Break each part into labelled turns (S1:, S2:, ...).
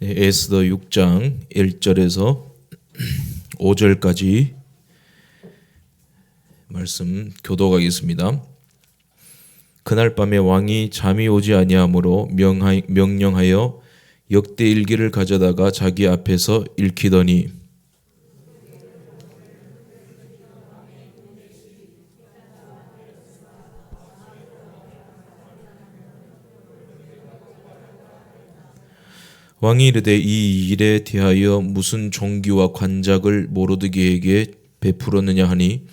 S1: 에스더 6장 1절에서 5절까지 말씀 교독하겠습니다. 그날 밤에 왕이 잠이 오지 아니하므로 명령하여 역대 일기를 가져다가 자기 앞에서 읽히더니 왕이 이르되 이 일에 대하여 무슨 종기와 관작을 모르드게에게 베풀었느냐 하니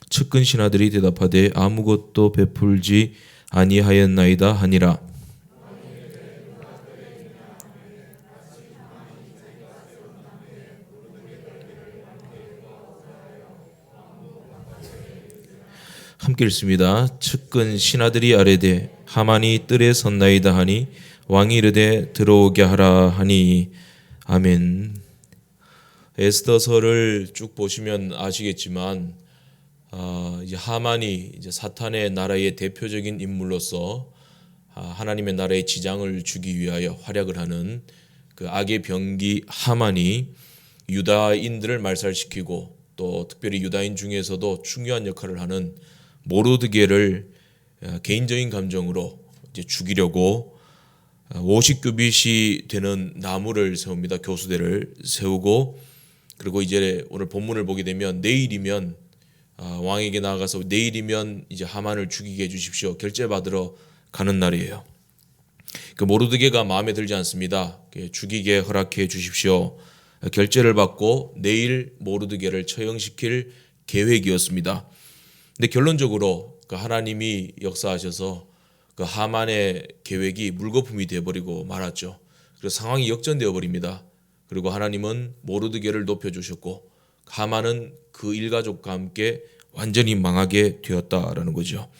S1: 측근 신하들이 대답하되 아무것도 베풀지 아니하였나이다 하니라. 함께 읽습니다. 측근 신하들이 아뢰되 하만이 뜰에 섰나이다 하니 왕이 이르되 들어오게 하라 하니. 아멘. 에스더서를 쭉 보시면 아시겠지만 이제 하만이 이제 사탄의 나라의 대표적인 인물로서 하나님의 나라의 지장을 주기 위하여 활약을 하는 그 악의 병기 하만이 유다인들을 말살시키고 또 특별히 유다인 중에서도 중요한 역할을 하는 모르드게를 개인적인 감정으로 이제 죽이려고 50규빗이 되는 나무를 세웁니다. 교수대를 세우고, 그리고 이제 오늘 본문을 보게 되면 내일이면 왕에게 나아가서 내일이면 이제 하만을 죽이게 해주십시오 결제받으러 가는 날이에요. 그 모르드게가 마음에 들지 않습니다. 죽이게 허락해 주십시오. 결제를 받고 내일 모르드게를 처형시킬 계획이었습니다. 근데 결론적으로 그 하나님이 역사하셔서 그 하만의 계획이 물거품이 되어버리고 말았죠. 그래서 상황이 역전되어 버립니다. 그리고 하나님은 모르드게를 높여주셨고 하만은 그 일가족과 함께 완전히 망하게 되었다라는 거죠.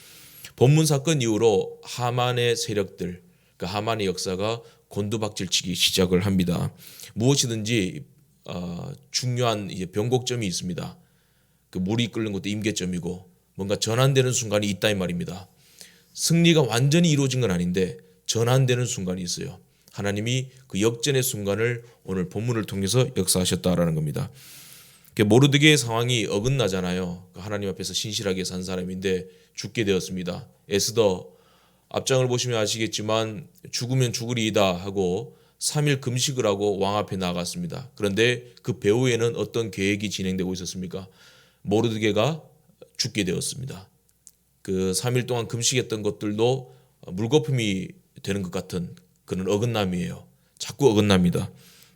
S1: 본문 사건 이후로 하만의 세력들, 그 하만의 역사가 곤두박질치기 시작을 합니다. 무엇이든지 중요한 이제 변곡점이 있습니다. 그 물이 끓는 것도 임계점이고 뭔가 전환되는 순간이 있다 이 말입니다. 승리가 완전히 이루어진 건 아닌데 전환되는 순간이 있어요. 하나님이 그 역전의 순간을 오늘 본문을 통해서 역사하셨다라는 겁니다. 모르드게의 상황이 어긋나잖아요. 하나님 앞에서 신실하게 산 사람인데 죽게 되었습니다. 에스더 앞장을 보시면 아시겠지만 죽으면 죽으리이다 하고 3일 금식을 하고 왕 앞에 나아갔습니다. 그런데 그 배후에는 어떤 계획이 진행되고 있었습니까? 모르드게가 죽게 되었습니다. 그 3일 동안 금식했던 것들도 물거품이 되는 것 같은 그런 어긋남이에요. 자꾸 어긋납니다.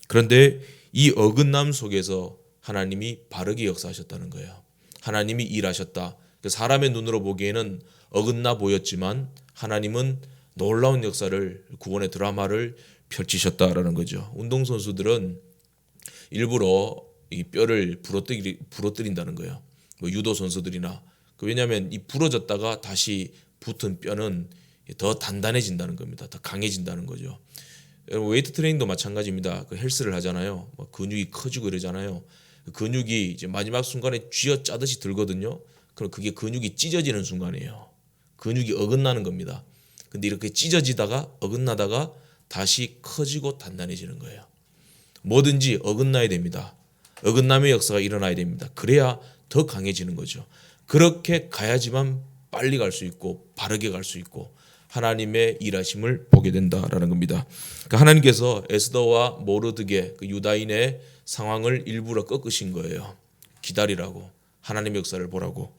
S1: 그런데 이 어긋남 속에서 하나님이 바르게 역사하셨다는 거예요. 하나님이 일하셨다. 사람의 눈으로 보기에는 어긋나 보였지만 하나님은 놀라운 역사를, 구원의 드라마를 펼치셨다라는 거죠. 운동선수들은 일부러 이 뼈를 부러뜨린다는 거예요. 유도 선수들이나. 왜냐하면 이 부러졌다가 다시 붙은 뼈는 더 단단해진다는 겁니다. 더 강해진다는 거죠. 웨이트 트레이닝도 마찬가지입니다. 그 헬스를 하잖아요. 근육이 커지고 이러잖아요. 근육이 이제 마지막 순간에 쥐어 짜듯이 들거든요. 그럼 그게 근육이 찢어지는 순간이에요. 근육이 어긋나는 겁니다. 근데 이렇게 찢어지다가 어긋나다가 다시 커지고 단단해지는 거예요. 뭐든지 어긋나야 됩니다. 어긋남의 역사가 일어나야 됩니다. 그래야 더 강해지는 거죠. 그렇게 가야지만 빨리 갈 수 있고 바르게 갈 수 있고 하나님의 일하심을 보게 된다라는 겁니다. 그러니까 하나님께서 에스더와 모르드게 그 유다인의 상황을 일부러 꺾으신 거예요. 기다리라고, 하나님의 역사를 보라고.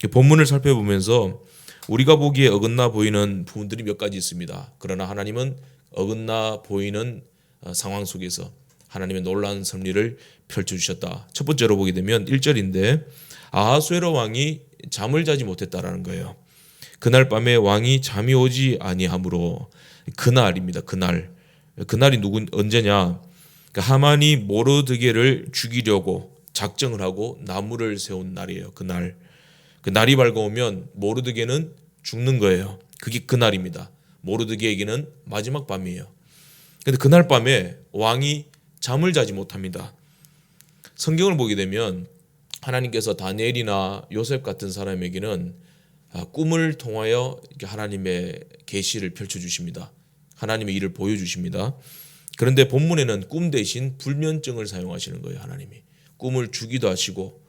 S1: 본문을 살펴보면서 우리가 보기에 어긋나 보이는 부분들이 몇 가지 있습니다. 그러나 하나님은 어긋나 보이는 상황 속에서 하나님의 놀라운 섭리를 펼쳐주셨다. 첫 번째로 보게 되면 1절인데 아하수에로 왕이 잠을 자지 못했다라는 거예요. 그날 밤에 왕이 잠이 오지 아니하므로, 그날입니다. 그날이 언제냐? 하만이 모르드게를 죽이려고 작정을 하고 나무를 세운 날이에요. 그날. 그 날이 밝아오면 모르드게는 죽는 거예요. 그게 그날입니다. 모르드게에게는 마지막 밤이에요. 그런데 그날 밤에 왕이 잠을 자지 못합니다. 성경을 보게 되면 하나님께서 다니엘이나 요셉 같은 사람에게는 꿈을 통하여 하나님의 계시를 펼쳐주십니다. 하나님의 일을 보여주십니다. 그런데 본문에는 꿈 대신 불면증을 사용하시는 거예요. 하나님이 꿈을 주기도 하시고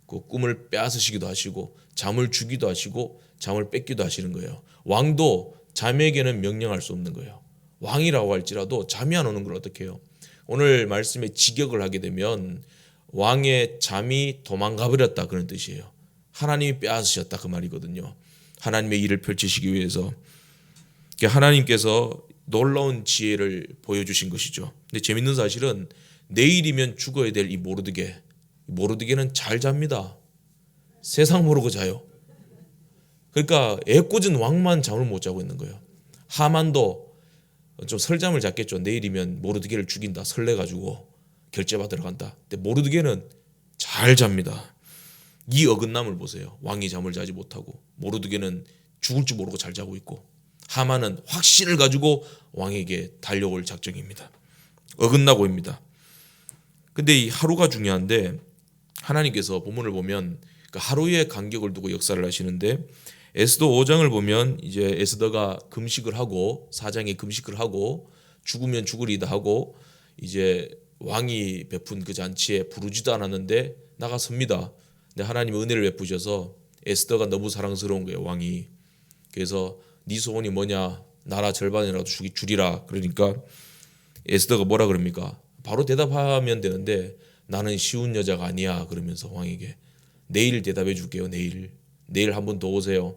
S1: 그 꿈을 빼앗으시기도 하시고 잠을 주기도 하시고 잠을 뺏기도 하시는 거예요. 왕도 잠에게는 명령할 수 없는 거예요. 왕이라고 할지라도 잠이 안 오는 걸 어떻게 해요? 오늘 말씀에 직역을 하게 되면 왕의 잠이 도망가 버렸다 그런 뜻이에요. 하나님이 빼앗으셨다 그 말이거든요. 하나님의 일을 펼치시기 위해서 하나님께서 놀라운 지혜를 보여주신 것이죠. 근데 재밌는 사실은 내일이면 죽어야 될 이 모르드게는 잘 잡니다. 세상 모르고 자요. 그러니까 애꿎은 왕만 잠을 못 자고 있는 거예요. 하만도 좀 설잠을 잤겠죠. 내일이면 모르드게를 죽인다 설레가지고 결제받으러 간다. 근데 모르드게는 잘 잡니다. 이 어긋남을 보세요. 왕이 잠을 자지 못하고 모르드게는 죽을 줄 모르고 잘 자고 있고 하만은 확신을 가지고 왕에게 달려올 작정입니다. 어긋나고입니다. 근데 이 하루가 중요한데 하나님께서 본문을 보면 그 하루의 간격을 두고 역사를 하시는데 에스더 5장을 보면 이제 에스더가 금식을 하고 사장이 금식을 하고 죽으면 죽으리다 하고 이제 왕이 베푼 그 잔치에 부르지도 않았는데 나가섭니다. 근데 하나님이 은혜를 베푸셔서 에스더가 너무 사랑스러운 거예요. 왕이. 그래서 네 소원이 뭐냐? 나라 절반이라도 주리라. 그러니까 에스더가 뭐라 그럽니까? 바로 대답하면 되는데 나는 쉬운 여자가 아니야. 그러면서 왕에게 내일 대답해 줄게요. 내일 한 번 더 오세요.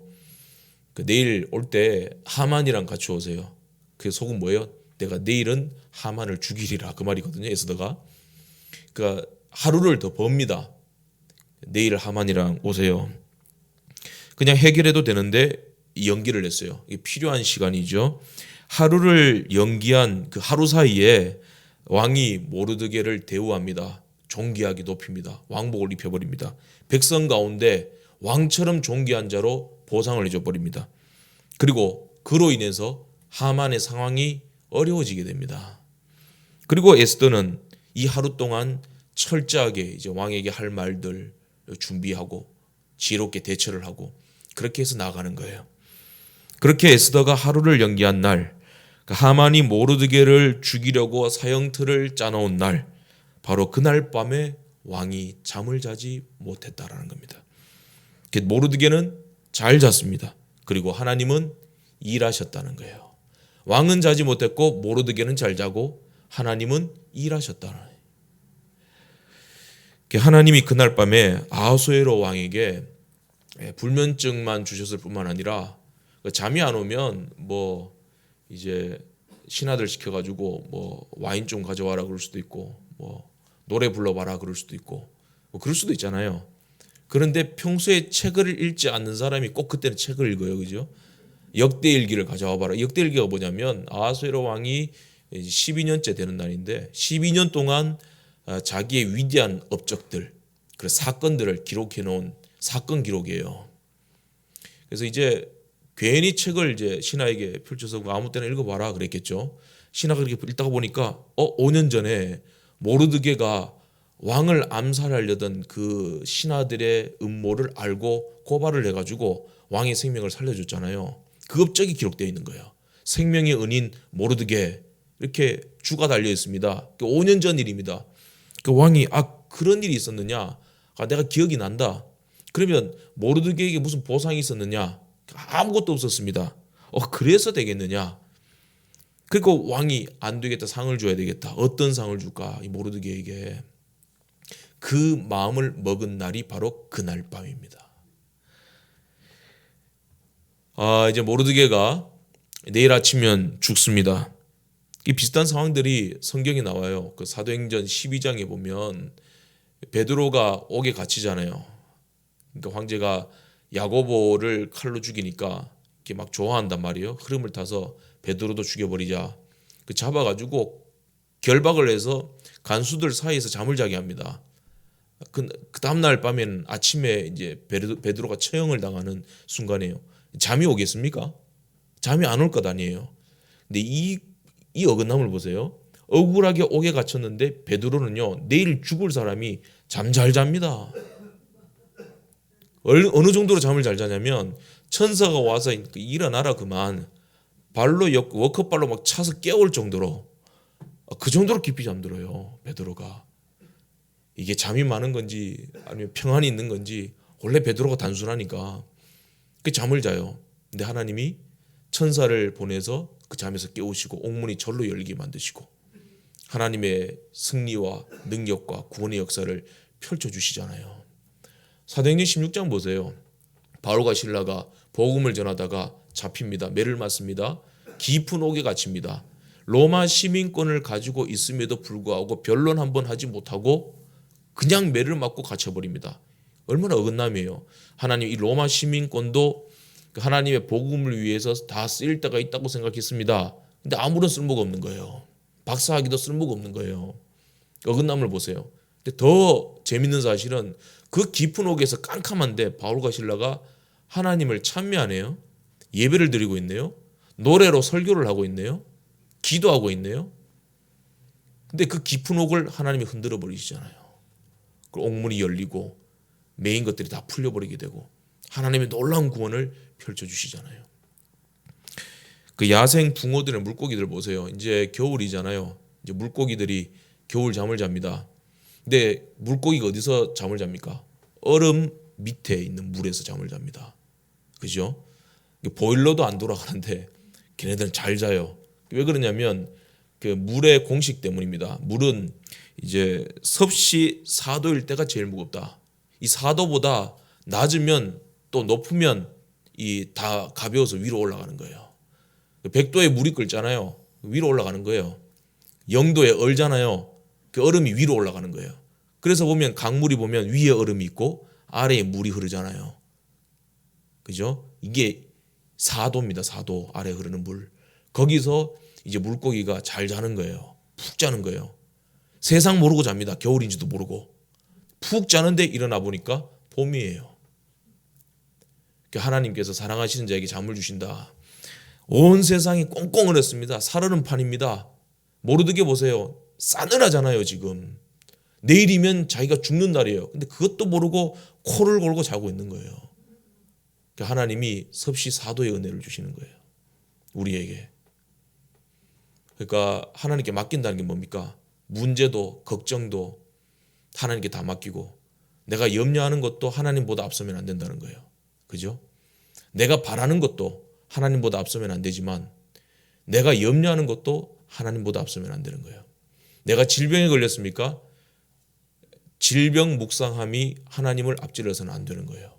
S1: 그 내일 올 때 하만이랑 같이 오세요. 그 속은 뭐예요? 내가 내일은 하만을 죽이리라 그 말이거든요. 에스더가. 그러니까 하루를 더 법니다. 내일 하만이랑 오세요. 그냥 해결해도 되는데 연기를 했어요. 이게 필요한 시간이죠. 하루를 연기한 그 하루 사이에 왕이 모르드게를 대우합니다. 존귀하게 높입니다. 왕복을 입혀버립니다. 백성 가운데 왕처럼 존귀한 자로 보상을 해줘버립니다. 그리고 그로 인해서 하만의 상황이 어려워지게 됩니다. 그리고 에스더는 이 하루 동안 철저하게 이제 왕에게 할 말들 준비하고 지혜롭게 대처를 하고 그렇게 해서 나가는 거예요. 그렇게 에스더가 하루를 연기한 날, 하만이 모르드게를 죽이려고 사형틀을 짜놓은 날, 바로 그날 밤에 왕이 잠을 자지 못했다라는 겁니다. 모르드게는 잘 잤습니다. 그리고 하나님은 일하셨다는 거예요. 왕은 자지 못했고 모르드게는 잘 자고 하나님은 일하셨다는 거예요. 하나님이 그날 밤에 아하수에로 왕에게 불면증만 주셨을 뿐만 아니라 잠이 안 오면 뭐 이제 신하들 시켜가지고 뭐 와인 좀 가져와라 그럴 수도 있고 뭐 노래 불러봐라 그럴 수도 있고 뭐 그럴 수도 있잖아요. 그런데 평소에 책을 읽지 않는 사람이 꼭 그때는 책을 읽어요, 그죠? 역대일기를 가져와봐라. 역대일기가 뭐냐면 아하수에로 왕이 12년째 되는 날인데 12년 동안 자기의 위대한 업적들, 그 사건들을 기록해 놓은 사건 기록이에요. 그래서 이제 괜히 책을 이제 신하에게 펼쳐서 아무 때나 읽어봐라 그랬겠죠. 신하가 그렇게 읽다가 보니까 5년 전에 모르드게가 왕을 암살하려던 그 신하들의 음모를 알고 고발을 해가지고 왕의 생명을 살려줬잖아요. 그 업적이 기록되어 있는 거예요. 생명의 은인 모르드게 이렇게 주가 달려 있습니다. 5년 전 일입니다. 그 왕이 그런 일이 있었느냐? 내가 기억이 난다. 그러면 모르드게에게 무슨 보상이 있었느냐? 아무것도 없었습니다. 그래서 되겠느냐? 그리고 왕이 안 되겠다, 상을 줘야 되겠다. 어떤 상을 줄까? 이 모르드게에게. 그 마음을 먹은 날이 바로 그날 밤입니다. 이제 모르드게가 내일 아침이면 죽습니다. 이 비슷한 상황들이 성경에 나와요. 그 사도행전 12장에 보면 베드로가 옥에 갇히잖아요. 그러니까 황제가 야고보를 칼로 죽이니까 이렇게 막 좋아한단 말이에요. 흐름을 타서 베드로도 죽여버리자. 그 잡아가지고 결박을 해서 간수들 사이에서 잠을 자게 합니다. 그 다음날 밤에는 아침에 이제 베드로가 처형을 당하는 순간이에요. 잠이 오겠습니까? 잠이 안 올 것 아니에요. 근데 이 어긋남을 보세요. 억울하게 옥에 갇혔는데 베드로는요 내일 죽을 사람이 잠 잘 잡니다. 어느 정도로 잠을 잘 자냐면 천사가 와서 일어나라 그만 발로 워커발로 막 차서 깨울 정도로 그 정도로 깊이 잠들어요. 베드로가. 이게 잠이 많은 건지 아니면 평안이 있는 건지 원래 베드로가 단순하니까 그 잠을 자요. 근데 하나님이 천사를 보내서 그 잠에서 깨우시고 옥문이 절로 열리게 만드시고 하나님의 승리와 능력과 구원의 역사를 펼쳐주시잖아요. 사도행전 16장 보세요. 바울과 실라가 복음을 전하다가 잡힙니다. 매를 맞습니다. 깊은 옥에 갇힙니다. 로마 시민권을 가지고 있음에도 불구하고 변론 한번 하지 못하고 그냥 매를 맞고 갇혀버립니다. 얼마나 어긋남이에요. 하나님 이 로마 시민권도 하나님의 복음을 위해서 다 쓰일 때가 있다고 생각했습니다. 근데 아무런 쓸모가 없는 거예요. 박사학위도 쓸모가 없는 거예요. 어긋남을 보세요. 근데 더 재밌는 사실은 그 깊은 옥에서 깜깜한데 바울과 실라가 하나님을 찬미하네요. 예배를 드리고 있네요. 노래로 설교를 하고 있네요. 기도하고 있네요. 근데 그 깊은 옥을 하나님이 흔들어 버리시잖아요. 그 옥문이 열리고 메인 것들이 다 풀려버리게 되고 하나님의 놀라운 구원을 펼쳐주시잖아요. 그 야생 붕어들의 물고기들 보세요. 이제 겨울이잖아요. 이제 물고기들이 겨울 잠을 잡니다. 근데 물고기가 어디서 잠을 잡니까? 얼음 밑에 있는 물에서 잠을 잡니다. 그죠? 보일러도 안 돌아가는데 걔네들은 잘 자요. 왜 그러냐면 그 물의 공식 때문입니다. 물은 이제 섭씨 4도일 때가 제일 무겁다. 이 4도보다 낮으면 또 높으면 이 다 가벼워서 위로 올라가는 거예요. 100도에 물이 끓잖아요. 위로 올라가는 거예요. 0도에 얼잖아요. 그 얼음이 위로 올라가는 거예요. 그래서 보면 강물이 보면 위에 얼음이 있고 아래에 물이 흐르잖아요. 그죠? 이게 4도입니다. 4도 아래 흐르는 물. 거기서 이제 물고기가 잘 자는 거예요. 푹 자는 거예요. 세상 모르고 잡니다. 겨울인지도 모르고. 푹 자는데 일어나 보니까 봄이에요. 하나님께서 사랑하시는 자에게 잠을 주신다. 온 세상이 꽁꽁 얼었습니다. 살얼음 판입니다. 모르드게 보세요. 싸늘하잖아요 지금. 내일이면 자기가 죽는 날이에요. 근데 그것도 모르고 코를 골고 자고 있는 거예요. 하나님이 섭씨 4도의 은혜를 주시는 거예요. 우리에게. 그러니까 하나님께 맡긴다는 게 뭡니까? 문제도 걱정도 하나님께 다 맡기고 내가 염려하는 것도 하나님보다 앞서면 안 된다는 거예요. 그죠? 내가 바라는 것도 하나님보다 앞서면 안 되지만 내가 염려하는 것도 하나님보다 앞서면 안 되는 거예요. 내가 질병에 걸렸습니까? 질병 묵상함이 하나님을 앞질러서는 안 되는 거예요.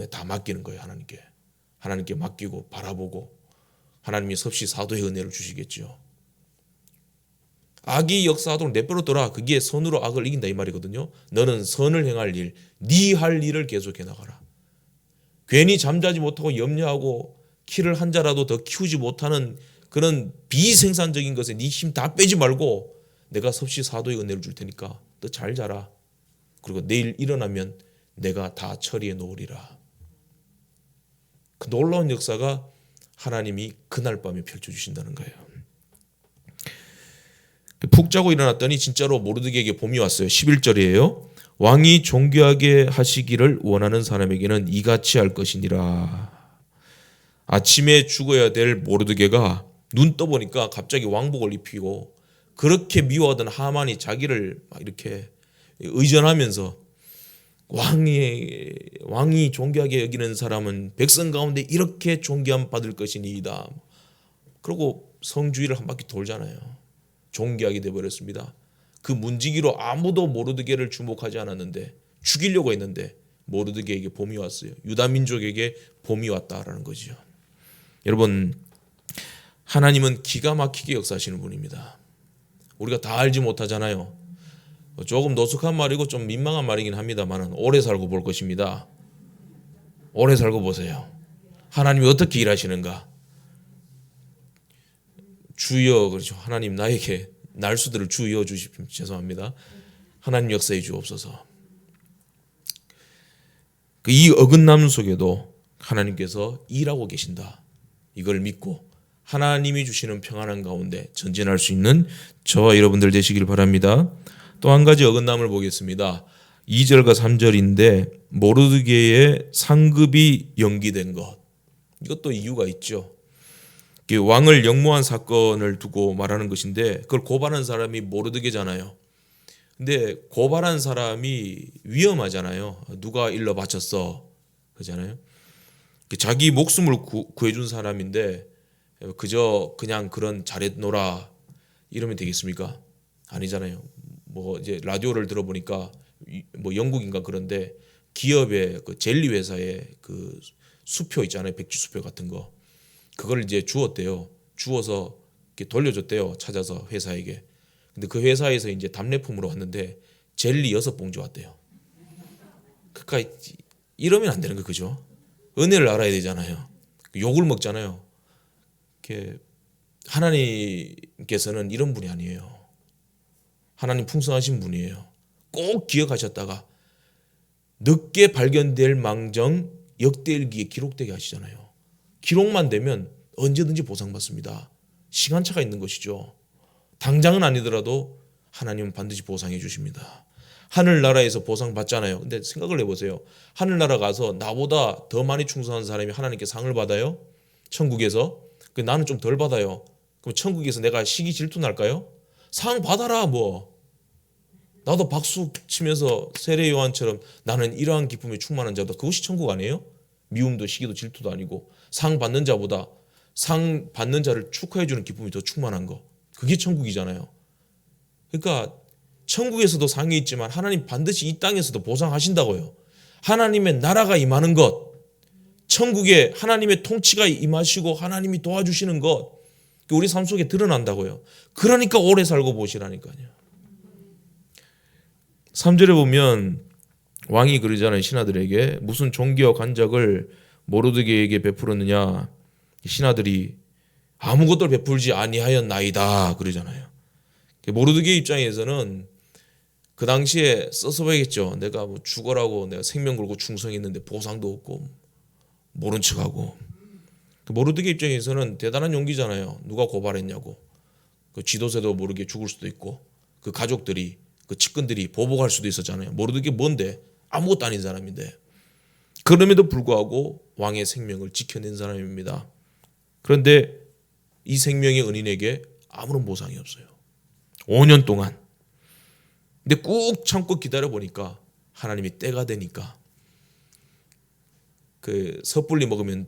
S1: 다 맡기는 거예요. 하나님께 맡기고 바라보고 하나님이 섭씨 4도의 은혜를 주시겠죠. 악이 역사하도록 내버려둬라. 그게 선으로 악을 이긴다 이 말이거든요. 너는 선을 행할 일, 네 할 일을 계속해 나가라. 괜히 잠자지 못하고 염려하고 키를 한 자라도 더 키우지 못하는 그런 비생산적인 것에 네 힘 다 빼지 말고 내가 섭씨 4도의 은혜를 줄 테니까 너 잘 자라. 그리고 내일 일어나면 내가 다 처리해 놓으리라. 그 놀라운 역사가 하나님이 그날 밤에 펼쳐주신다는 거예요. 푹 자고 일어났더니 진짜로 모르드게에게 봄이 왔어요. 11절이에요. 왕이 존귀하게 하시기를 원하는 사람에게는 이같이 할 것이니라. 아침에 죽어야 될 모르드게가 눈 떠보니까 갑자기 왕복을 입히고 그렇게 미워하던 하만이 자기를 막 이렇게 의존하면서 왕이 존귀하게 여기는 사람은 백성 가운데 이렇게 존귀함 받을 것이니이다. 그리고 성주위를 한 바퀴 돌잖아요. 존귀하게 되어버렸습니다. 그 문지기로 아무도 모르드게를 주목하지 않았는데 죽이려고 했는데 모르드게에게 봄이 왔어요. 유다 민족에게 봄이 왔다라는 거죠. 여러분, 하나님은 기가 막히게 역사하시는 분입니다. 우리가 다 알지 못하잖아요. 조금 노숙한 말이고 좀 민망한 말이긴 합니다만 오래 살고 볼 것입니다. 오래 살고 보세요. 하나님이 어떻게 일하시는가. 주여, 그렇죠. 하나님 나에게 날수들을 주여 주십시오. 죄송합니다. 하나님 역사해 주옵소서. 이 어긋남 속에도 하나님께서 일하고 계신다. 이걸 믿고 하나님이 주시는 평안한 가운데 전진할 수 있는 저와 여러분들 되시길 바랍니다. 또 한 가지 어긋남을 보겠습니다. 2절과 3절인데 모르드게의 상급이 연기된 것. 이것도 이유가 있죠. 왕을 역모한 사건을 두고 말하는 것인데 그걸 고발한 사람이 모르드게잖아요. 근데 고발한 사람이 위험하잖아요. 누가 일러 바쳤어 그잖아요. 자기 목숨을 구해준 사람인데 그저 그냥 그런 잘했노라 이러면 되겠습니까? 아니잖아요. 뭐 이제 라디오를 들어보니까 뭐 영국인가 그런데 기업의 그 젤리 회사의 그 수표 있잖아요. 백지 수표 같은 거. 그걸 이제 주었대요. 주어서 이렇게 돌려줬대요. 찾아서 회사에게. 근데 그 회사에서 이제 답례품으로 왔는데 젤리 6봉지 왔대요. 그러니까 이러면 안 되는 거 그죠? 은혜를 알아야 되잖아요. 욕을 먹잖아요. 이렇게 하나님께서는 이런 분이 아니에요. 하나님 풍성하신 분이에요. 꼭 기억하셨다가 늦게 발견될 망정 역대일기에 기록되게 하시잖아요. 기록만 되면 언제든지 보상받습니다. 시간차가 있는 것이죠. 당장은 아니더라도 하나님은 반드시 보상해 주십니다. 하늘나라에서 보상받잖아요. 근데 생각을 해보세요. 하늘나라 가서 나보다 더 많이 충성한 사람이 하나님께 상을 받아요? 천국에서? 나는 좀 덜 받아요. 그럼 천국에서 내가 시기 질투 날까요? 상 받아라 뭐. 나도 박수 치면서 세례 요한처럼 나는 이러한 기쁨에 충만한 자다. 그것이 천국 아니에요? 미움도 시기도 질투도 아니고 상 받는 자보다 상 받는 자를 축하해 주는 기쁨이 더 충만한 거. 그게 천국이잖아요. 그러니까 천국에서도 상이 있지만 하나님 반드시 이 땅에서도 보상하신다고요. 하나님의 나라가 임하는 것, 천국에 하나님의 통치가 임하시고 하나님이 도와주시는 것, 우리 삶 속에 드러난다고요. 그러니까 오래 살고 보시라니까요. 3절에 보면 왕이 그러잖아요. 신하들에게 무슨 종기와 간작을 모르드게에게 베풀었느냐. 신하들이 아무것도 베풀지 아니하였나이다 그러잖아요. 모르드게 입장에서는 그 당시에 써서봐야겠죠. 내가 뭐 죽어라고 내가 생명 걸고 충성했는데 보상도 없고 모른 척하고. 모르드게 입장에서는 대단한 용기잖아요. 누가 고발했냐고. 그 지도세도 모르게 죽을 수도 있고 그 가족들이 그 측근들이 보복할 수도 있었잖아요. 모르드게 뭔데 아무것도 아닌 사람인데 그럼에도 불구하고 왕의 생명을 지켜낸 사람입니다. 그런데 이 생명의 은인에게 아무런 보상이 없어요. 5년 동안. 근데 꾹 참고 기다려 보니까 하나님이 때가 되니까 그 섣불리 먹으면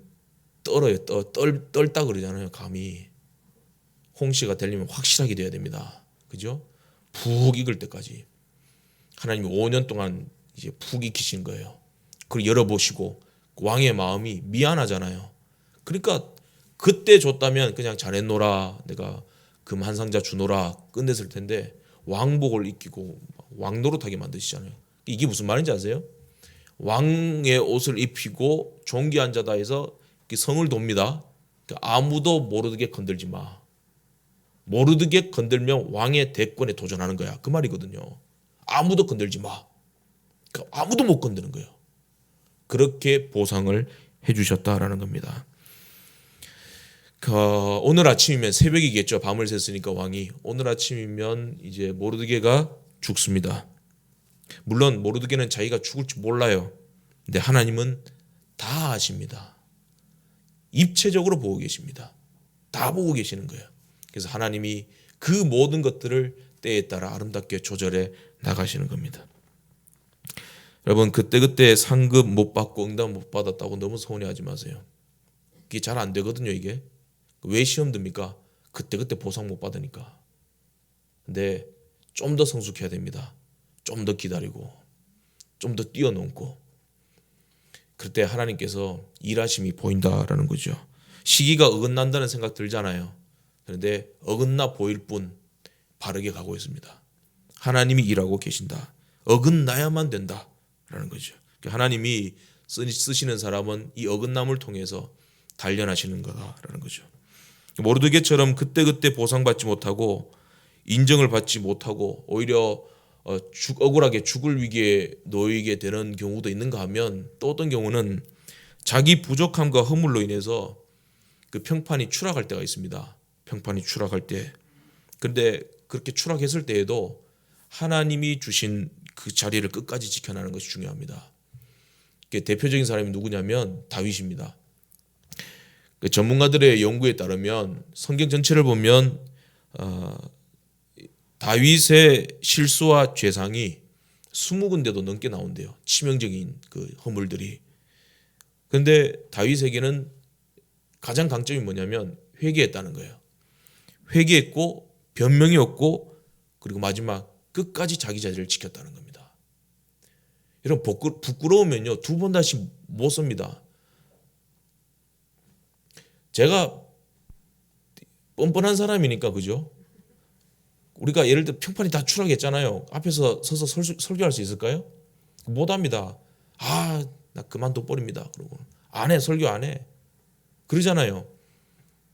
S1: 떨어요. 떨다 그러잖아요. 감이 홍시가 되려면 확실하게 돼야 됩니다. 그죠? 푹 익을 때까지 하나님이 5년 동안 이제 푹 익히신 거예요. 그걸 열어보시고 왕의 마음이 미안하잖아요. 그러니까 그때 줬다면 그냥 잘했노라 내가 금 한 상자 주노라 끝냈을 텐데 왕복을 입히고 왕노릇하게 만드시잖아요. 이게 무슨 말인지 아세요? 왕의 옷을 입히고 종기 앉아다 해서 성을 돕니다. 아무도 모르게 건들지 마. 모르게 건들면 왕의 대권에 도전하는 거야. 그 말이거든요. 아무도 건들지 마. 아무도 못 건드는 거예요. 그렇게 보상을 해주셨다라는 겁니다. 오늘 아침이면 새벽이겠죠. 밤을 샜으니까 왕이 오늘 아침이면 이제 모르드게가 죽습니다. 물론 모르드게는 자기가 죽을지 몰라요. 근데 하나님은 다 아십니다. 입체적으로 보고 계십니다. 다 보고 계시는 거예요. 그래서 하나님이 그 모든 것들을 때에 따라 아름답게 조절해 나가시는 겁니다. 여러분 그때 상급 못 받고 응답 못 받았다고 너무 서운해하지 마세요. 이게 잘 안 되거든요. 이게 왜 시험 듭니까? 그때 보상 못 받으니까. 근데 좀 더 성숙해야 됩니다. 좀 더 기다리고 좀 더 뛰어넘고 그때 하나님께서 일하심이 보인다라는 거죠. 시기가 어긋난다는 생각 들잖아요. 그런데 어긋나 보일 뿐 바르게 가고 있습니다. 하나님이 일하고 계신다. 어긋나야만 된다라는 거죠. 하나님이 쓰시는 사람은 이 어긋남을 통해서 단련하시는 거다라는 거죠. 모르드게처럼 그때 보상받지 못하고 인정을 받지 못하고 오히려 억울하게 죽을 위기에 놓이게 되는 경우도 있는가 하면 또 어떤 경우는 자기 부족함과 허물로 인해서 그 평판이 추락할 때가 있습니다. 평판이 추락할 때. 그런데 그렇게 추락했을 때에도 하나님이 주신 그 자리를 끝까지 지켜나가는 것이 중요합니다. 대표적인 사람이 누구냐면 다윗입니다. 그 전문가들의 연구에 따르면 성경 전체를 보면 다윗의 실수와 죄상이 20군데도 넘게 나온대요. 치명적인 그 허물들이. 그런데 다윗에게는 가장 강점이 뭐냐면 회개했다는 거예요. 회개했고 변명이 없고 그리고 마지막 끝까지 자기 자리를 지켰다는 겁니다. 여러분 부끄러우면요 2번 다시 못 섭니다. 제가 뻔뻔한 사람이니까 그죠? 우리가 예를 들어 평판이 다 추락했잖아요. 앞에서 서서 설교할 수 있을까요? 못합니다. 나 그만둬 버립니다. 그러고 안 해, 설교 안 해. 그러잖아요.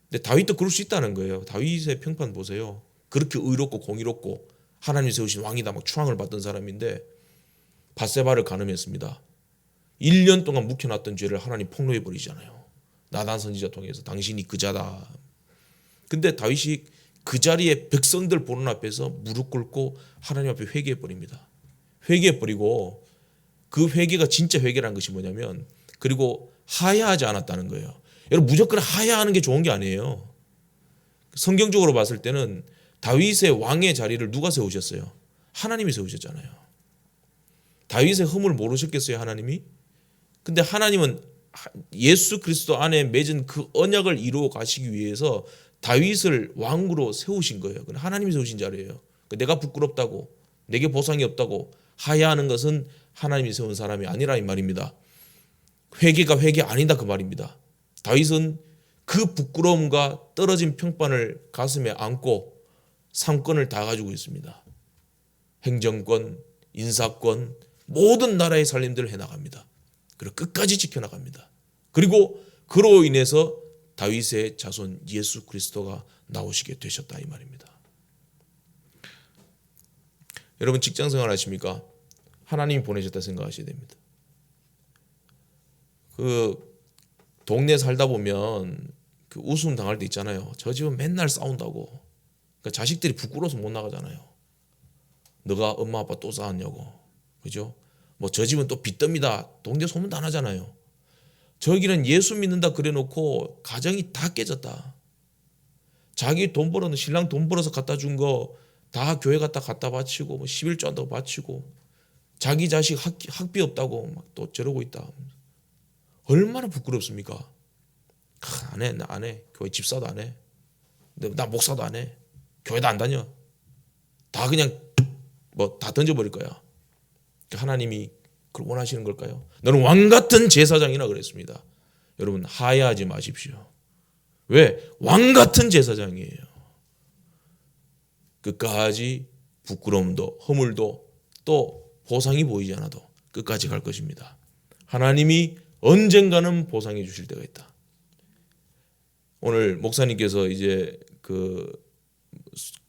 S1: 근데 다윗도 그럴 수 있다는 거예요. 다윗의 평판 보세요. 그렇게 의롭고 공의롭고 하나님 세우신 왕이다 막 추앙을 받던 사람인데 밧세바를 간음했습니다. 1년 동안 묵혀놨던 죄를 하나님 폭로해 버리잖아요. 나단 선지자 통해서 당신이 그자다. 근데 다윗이 그 자리에 백성들 보는 앞에서 무릎 꿇고 하나님 앞에 회개해 버립니다. 회개해 버리고 그 회개가 진짜 회개라는 것이 뭐냐면 그리고 하야하지 않았다는 거예요. 여러분 무조건 하야하는 게 좋은 게 아니에요. 성경적으로 봤을 때는 다윗의 왕의 자리를 누가 세우셨어요? 하나님이 세우셨잖아요. 다윗의 허물을 모르셨겠어요, 하나님이? 근데 하나님은 예수 그리스도 안에 맺은 그 언약을 이루어 가시기 위해서 다윗을 왕으로 세우신 거예요. 하나님이 세우신 자리예요. 내가 부끄럽다고 내게 보상이 없다고 하야하는 것은 하나님이 세운 사람이 아니라 이 말입니다. 회개가 회개 아니다 그 말입니다. 다윗은 그 부끄러움과 떨어진 평판을 가슴에 안고 상권을 다 가지고 있습니다. 행정권, 인사권, 모든 나라의 살림들을 해나갑니다. 그리고 끝까지 지켜나갑니다. 그리고 그로 인해서 다윗의 자손 예수 그리스도가 나오시게 되셨다 이 말입니다. 여러분 직장생활 하십니까? 하나님이 보내셨다 생각하셔야 됩니다. 그 동네 살다 보면 그 웃음 당할 때 있잖아요. 저 집은 맨날 싸운다고. 그러니까 자식들이 부끄러워서 못 나가잖아요. 너가 엄마 아빠 또 싸웠냐고. 그죠? 뭐 저 집은 또 빚더미다. 동네 소문 다 나잖아요. 저기는 예수 믿는다 그래놓고 가정이 다 깨졌다. 자기 돈 벌어서 신랑 돈 벌어서 갖다 준 거 다 교회 갖다 바치고 뭐 11조 한다고 바치고 자기 자식 학비 없다고 막 또 저러고 있다. 얼마나 부끄럽습니까? 안 해, 나 안 해. 교회 집사도 안 해. 나 목사도 안 해. 교회도 안 다녀. 다 그냥 뭐 다 던져버릴 거야. 하나님이 그걸 원하시는 걸까요? 너는 왕 같은 제사장이라 그랬습니다. 여러분 하야하지 마십시오. 왜? 왕 같은 제사장이에요. 끝까지 부끄러움도 허물도 또 보상이 보이지 않아도 끝까지 갈 것입니다. 하나님이 언젠가는 보상해 주실 때가 있다. 오늘 목사님께서 이제 그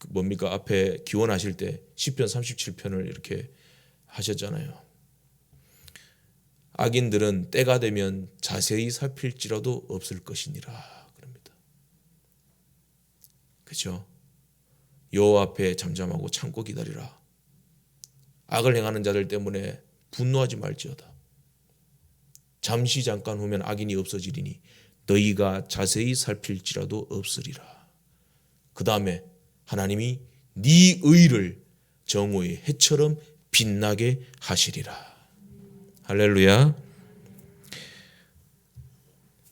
S1: 뭡니까 앞에 기원하실 때 시편 37편을 이렇게 하셨잖아요. 악인들은 때가 되면 자세히 살필지라도 없을 것이니라 그럽니다. 그렇죠? 여호와 앞에 잠잠하고 참고 기다리라. 악을 행하는 자들 때문에 분노하지 말지어다. 잠시 잠깐 후면 악인이 없어지리니 너희가 자세히 살필지라도 없으리라. 그 다음에 하나님이 네 의를 정오의 해처럼 빛나게 하시리라. 할렐루야.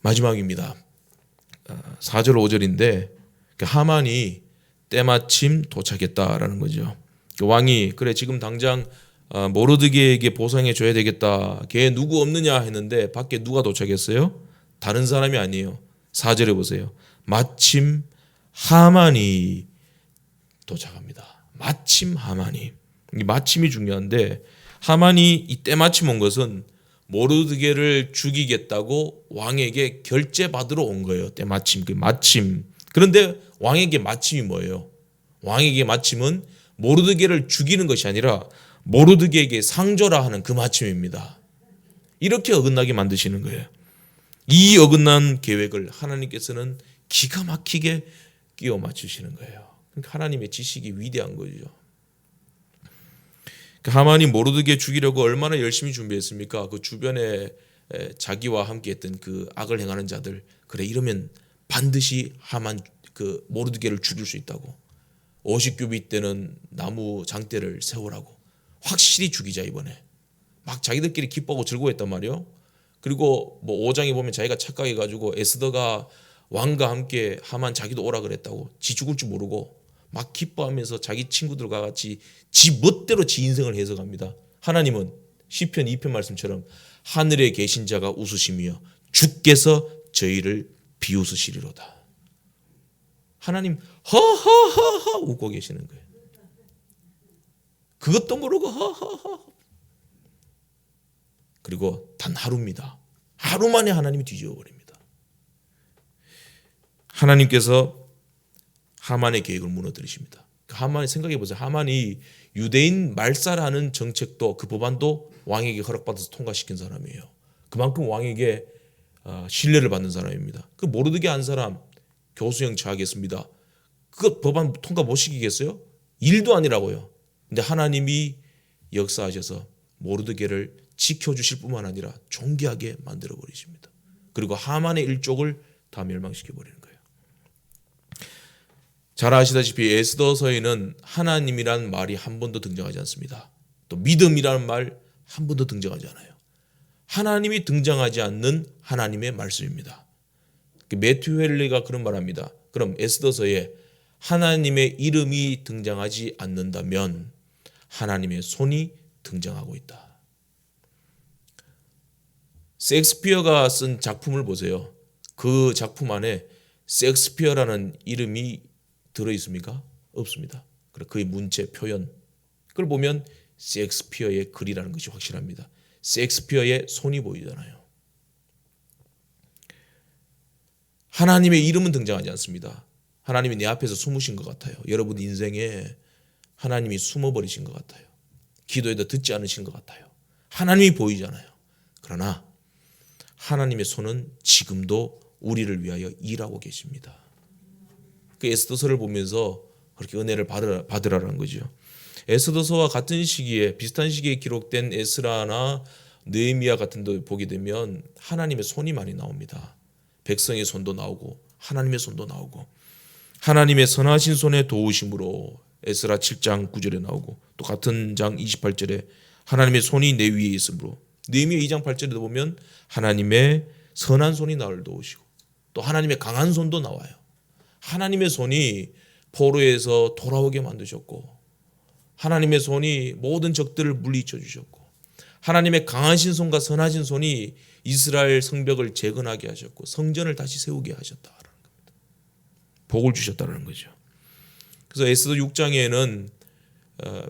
S1: 마지막입니다. 4절 5절인데 하만이 때마침 도착했다라는 거죠. 왕이 그래 지금 당장 모르드게에게 보상해 줘야 되겠다. 걔 누구 없느냐 했는데 밖에 누가 도착했어요? 다른 사람이 아니에요. 4절에 보세요. 마침 하만이 도착합니다. 마침 하만이. 이 마침이 중요한데 하만이 이때 마침 온 것은 모르드게를 죽이겠다고 왕에게 결제 받으러 온 거예요. 때마침 그 마침. 그런데 왕에게 마침이 뭐예요? 왕에게 마침은 모르드게를 죽이는 것이 아니라 모르드게에게 상조라 하는 그 마침입니다. 이렇게 어긋나게 만드시는 거예요. 이 어긋난 계획을 하나님께서는 기가 막히게 끼워 맞추시는 거예요. 그러니까 하나님의 지식이 위대한 거죠. 하만이 모르드게 죽이려고 얼마나 열심히 준비했습니까? 그 주변에 자기와 함께했던 그 악을 행하는 자들, 그래 이러면 반드시 하만 그 모르드게를 죽일 수 있다고, 50규빗 되는 나무 장대를 세우라고, 확실히 죽이자 이번에. 막 자기들끼리 기뻐하고 즐거워했단 말이요. 그리고 뭐 5장에 보면 자기가 착각해가지고 에스더가 왕과 함께 하만 자기도 오라 그랬다고, 지 죽을 줄 모르고 막 기뻐하면서 자기 친구들과 같이 지 멋대로 지 인생을 해석합니다. 하나님은 시편 2편 말씀처럼 하늘에 계신 자가 웃으시며 주께서 저희를 비웃으시리로다. 하나님 허허허허 웃고 계시는 거예요. 그것도 모르고 허허허. 그리고 단 하루입니다. 하루 만에 하나님이 뒤집어 버립니다. 하나님께서 하만의 계획을 무너뜨리십니다. 하만이 생각해 보세요. 하만이 유대인 말살하는 정책도, 그 법안도 왕에게 허락받아서 통과시킨 사람이에요. 그만큼 왕에게 신뢰를 받는 사람입니다. 그 모르드게 한 사람 교수형 처하겠습니다. 그 법안 통과 못 시키겠어요? 일도 아니라고요. 근데 하나님이 역사하셔서 모르드게를 지켜주실 뿐만 아니라 존귀하게 만들어 버리십니다. 그리고 하만의 일족을 다 멸망시켜 버리는 거예요. 잘 아시다시피 에스더서에는 하나님이란 말이 한 번도 등장하지 않습니다. 또 믿음이라는 말 한 번도 등장하지 않아요. 하나님이 등장하지 않는 하나님의 말씀입니다. 매튜 헬리가 그런 말합니다. 그럼 에스더서에 하나님의 이름이 등장하지 않는다면 하나님의 손이 등장하고 있다. 셰익스피어가 쓴 작품을 보세요. 그 작품 안에 셰익스피어라는 이름이 들어있습니까? 없습니다. 그의 문체, 표현, 그걸 보면 셰익스피어의 글이라는 것이 확실합니다. 셰익스피어의 손이 보이잖아요. 하나님의 이름은 등장하지 않습니다. 하나님이 내 앞에서 숨으신 것 같아요. 여러분 인생에 하나님이 숨어버리신 것 같아요. 기도해도 듣지 않으신 것 같아요. 하나님이 보이잖아요. 그러나 하나님의 손은 지금도 우리를 위하여 일하고 계십니다. 그 에스더서를 보면서 그렇게 은혜를 받으라는 거죠. 에스더서와 같은 시기에, 비슷한 시기에 기록된 에스라나 느헤미야 같은 데 보게 되면 하나님의 손이 많이 나옵니다. 백성의 손도 나오고 하나님의 손도 나오고, 하나님의 선하신 손의 도우심으로 에스라 7장 9절에 나오고, 또 같은 장 28절에 하나님의 손이 내 위에 있으므로, 느헤미야 2장 8절에도 보면 하나님의 선한 손이 나를 도우시고, 또 하나님의 강한 손도 나와요. 하나님의 손이 포로에서 돌아오게 만드셨고, 하나님의 손이 모든 적들을 물리쳐 주셨고, 하나님의 강하신 손과 선하신 손이 이스라엘 성벽을 재건하게 하셨고 성전을 다시 세우게 하셨다라는 겁니다. 복을 주셨다는 거죠. 그래서 에스더 6장에는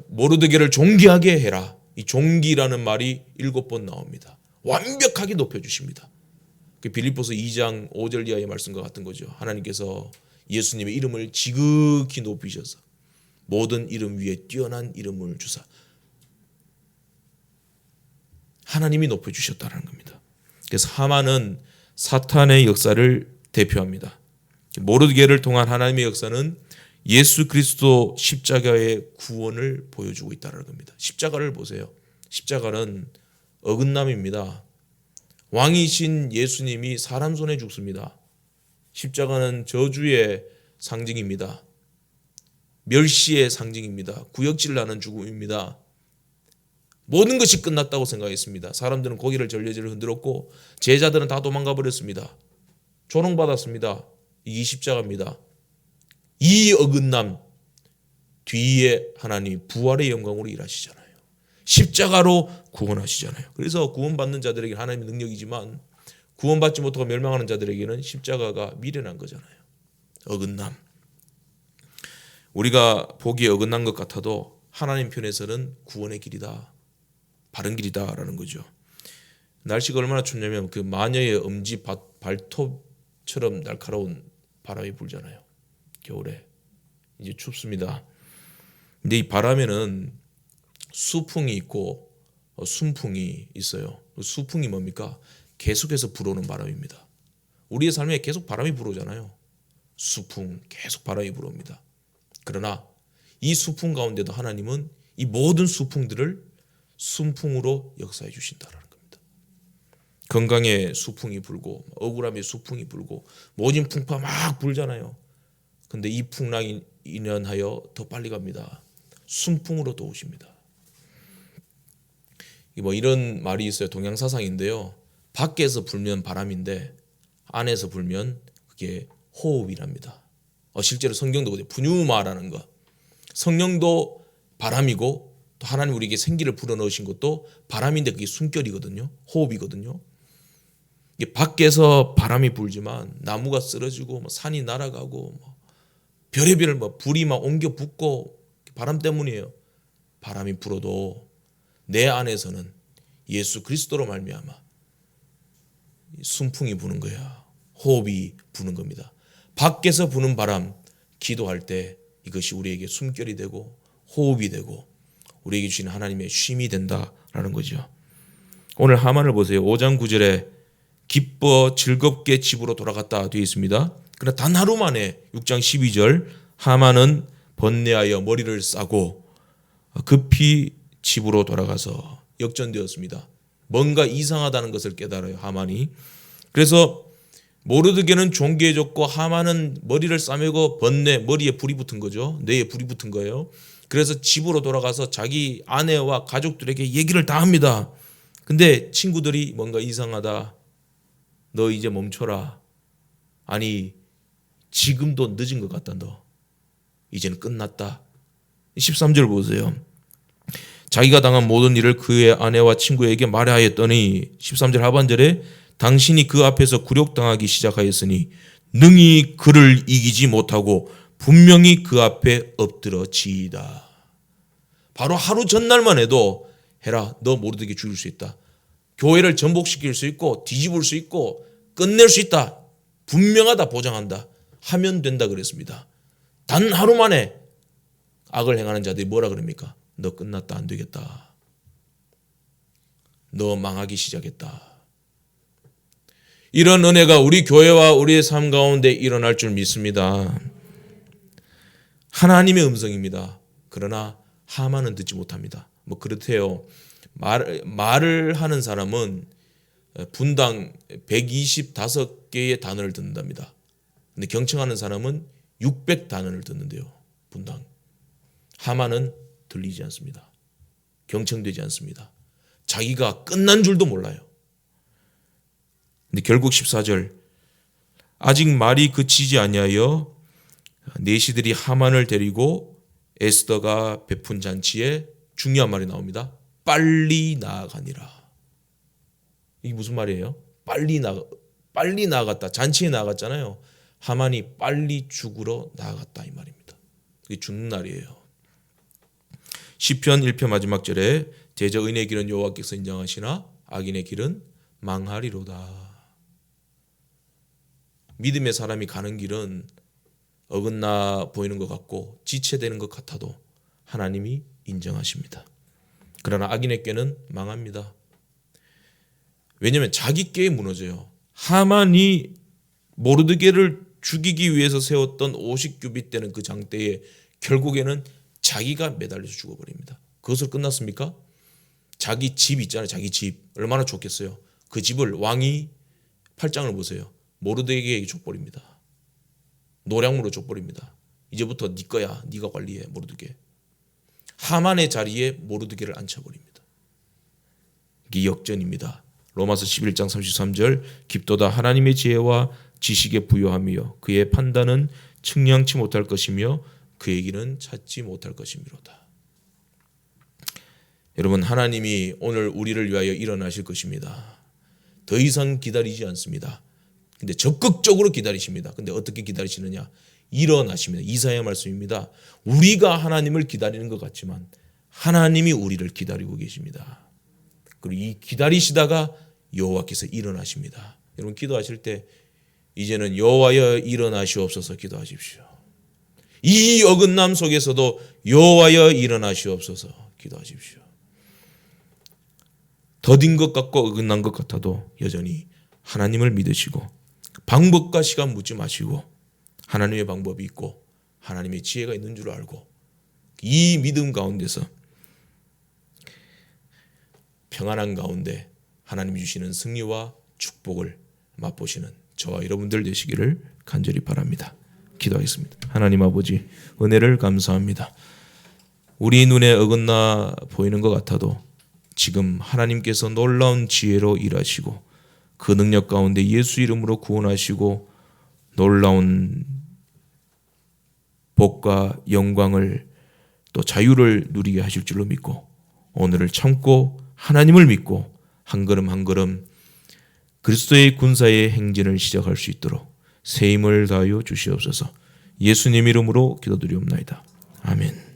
S1: 모르드게를 존귀하게 해라, 이 존귀라는 말이 7번 나옵니다. 완벽하게 높여주십니다. 빌립보서 2장 5절 이하의 말씀과 같은 거죠. 하나님께서 예수님의 이름을 지극히 높이셔서 모든 이름 위에 뛰어난 이름을 주사 하나님이 높여주셨다는 겁니다. 그래서 하만은 사탄의 역사를 대표합니다. 모르드게를 통한 하나님의 역사는 예수 그리스도 십자가의 구원을 보여주고 있다는 겁니다. 십자가를 보세요. 십자가는 어긋남입니다. 왕이신 예수님이 사람 손에 죽습니다. 십자가는 저주의 상징입니다. 멸시의 상징입니다. 구역질 나는 죽음입니다. 모든 것이 끝났다고 생각했습니다. 사람들은 고개를 절레절레 흔들었고 제자들은 다 도망가 버렸습니다. 조롱받았습니다. 이 십자가입니다. 이 어긋남 뒤에 하나님 부활의 영광으로 일하시잖아요. 십자가로 구원하시잖아요. 그래서 구원받는 자들에게 하나님의 능력이지만 구원받지 못하고 멸망하는 자들에게는 십자가가 미련한 거잖아요. 어긋남. 우리가 보기에 어긋난 것 같아도 하나님 편에서는 구원의 길이다, 바른 길이다라는 거죠. 날씨가 얼마나 춥냐면 그 마녀의 엄지 발톱처럼 날카로운 바람이 불잖아요. 겨울에 이제 춥습니다. 근데 이 바람에는 수풍이 있고 순풍이 있어요. 수풍이 뭡니까? 계속해서 불어오는 바람입니다. 우리의 삶에 계속 바람이 불어오잖아요. 수풍, 계속 바람이 불어옵니다. 그러나 이 수풍 가운데도 하나님은 이 모든 수풍들을 순풍으로 역사해 주신다는 겁니다. 건강에 수풍이 불고 억울함에 수풍이 불고 모진 풍파 막 불잖아요. 근데 이 풍랑이 인연하여 더 빨리 갑니다. 순풍으로 또 오십니다. 뭐 이런 말이 있어요. 동양사상인데요. 밖에서 불면 바람인데 안에서 불면 그게 호흡이랍니다. 실제로 성경도 그래요. 푸뉴마라는 거. 성령도 바람이고 또 하나님 우리에게 생기를 불어넣으신 것도 바람인데 그게 숨결이거든요. 호흡이거든요. 이게 밖에서 바람이 불지만 나무가 쓰러지고 뭐 산이 날아가고 뭐 별의별 뭐 불이 막 옮겨 붙고 바람 때문이에요. 바람이 불어도 내 안에서는 예수 그리스도로 말미암아 순풍이 부는 거야. 호흡이 부는 겁니다. 밖에서 부는 바람, 기도할 때 이것이 우리에게 숨결이 되고 호흡이 되고 우리에게 주신 하나님의 쉼이 된다라는 거죠. 오늘 하만을 보세요. 5장 9절에 기뻐 즐겁게 집으로 돌아갔다 되어 있습니다. 그러나 단 하루 만에 6장 12절 하만은 번뇌하여 머리를 싸고 급히 집으로 돌아가서 역전되었습니다. 뭔가 이상하다는 것을 깨달아요. 하만이. 그래서 모르드게는 존귀해졌고 하만은 머리를 싸매고 번뇌, 머리에 불이 붙은 거죠. 뇌에 불이 붙은 거예요. 그래서 집으로 돌아가서 자기 아내와 가족들에게 얘기를 다 합니다. 근데 친구들이 뭔가 이상하다. 너 이제 멈춰라. 아니 지금도 늦은 것 같다. 너 이제는 끝났다. 13절 보세요. 자기가 당한 모든 일을 그의 아내와 친구에게 말하였더니 13절 하반절에 당신이 그 앞에서 굴욕당하기 시작하였으니 능히 그를 이기지 못하고 분명히 그 앞에 엎드러지이다. 바로 하루 전날만 해도 해라. 너 모르드게 죽일 수 있다. 교회를 전복시킬 수 있고 뒤집을 수 있고 끝낼 수 있다. 분명하다. 보장한다. 하면 된다 그랬습니다. 단 하루 만에 악을 행하는 자들이 뭐라 그럽니까? 너 끝났다. 안 되겠다. 너 망하기 시작했다. 이런 은혜가 우리 교회와 우리의 삶 가운데 일어날 줄 믿습니다. 하나님의 음성입니다. 그러나 하만은 듣지 못합니다. 뭐 그렇대요. 말을 하는 사람은 분당 125개의 단어를 듣는답니다. 근데 경청하는 사람은 600단어를 듣는데요. 분당. 하만은 들리지 않습니다. 경청되지 않습니다. 자기가 끝난 줄도 몰라요. 근데 결국 14절 아직 말이 그치지 아니하여 내시들이 하만을 데리고 에스더가 베푼 잔치에 중요한 말이 나옵니다. 빨리 나아가니라. 이게 무슨 말이에요? 빨리 나아갔다. 잔치에 나아갔잖아요. 하만이 빨리 죽으러 나아갔다 이 말입니다. 그게 죽는 날이에요. 시편 1편 마지막 절에 제자 의인의 길은 여호와께서 인정하시나 악인의 길은 망하리로다. 믿음의 사람이 가는 길은 어긋나 보이는 것 같고 지체되는 것 같아도 하나님이 인정하십니다. 그러나 악인의 꾀는 망합니다. 왜냐하면 자기 꾀에 무너져요. 하만이 모르드게를 죽이기 위해서 세웠던 50규빗 되는 그 장대에 결국에는 자기가 매달려서 죽어버립니다. 그것으로 끝났습니까? 자기 집 있잖아요. 자기 집 얼마나 좋겠어요. 그 집을 왕이 8장을 보세요. 모르드게에게 줘버립니다. 노량무로 줘버립니다. 이제부터 네 거야. 네가 관리해. 모르드게. 하만의 자리에 모르드게를 앉혀버립니다. 이게 역전입니다. 로마서 11장 33절 깊도다 하나님의 지혜와 지식에 부요하며 그의 판단은 측량치 못할 것이며 그의 길은 찾지 못할 것이미로다. 여러분 하나님이 오늘 우리를 위하여 일어나실 것입니다. 더 이상 기다리지 않습니다. 근데 적극적으로 기다리십니다. 근데 어떻게 기다리시느냐? 일어나십니다. 이사야 말씀입니다. 우리가 하나님을 기다리는 것 같지만 하나님이 우리를 기다리고 계십니다. 그리고 이 기다리시다가 여호와께서 일어나십니다. 여러분 기도하실 때 이제는 여호와여 일어나시옵소서 기도하십시오. 이 어긋남 속에서도 여호와여 일어나시옵소서 기도하십시오. 더딘 것 같고 어긋난 것 같아도 여전히 하나님을 믿으시고 방법과 시간 묻지 마시고 하나님의 방법이 있고 하나님의 지혜가 있는 줄 알고 이 믿음 가운데서 평안한 가운데 하나님이 주시는 승리와 축복을 맛보시는 저와 여러분들 되시기를 간절히 바랍니다. 기도하겠습니다. 하나님 아버지, 은혜를 감사합니다. 우리 눈에 어긋나 보이는 것 같아도 지금 하나님께서 놀라운 지혜로 일하시고 그 능력 가운데 예수 이름으로 구원하시고 놀라운 복과 영광을 또 자유를 누리게 하실 줄로 믿고 오늘을 참고 하나님을 믿고 한 걸음 한 걸음 그리스도의 군사의 행진을 시작할 수 있도록 새 힘을 다하여 주시옵소서. 예수님 이름으로 기도드리옵나이다. 아멘.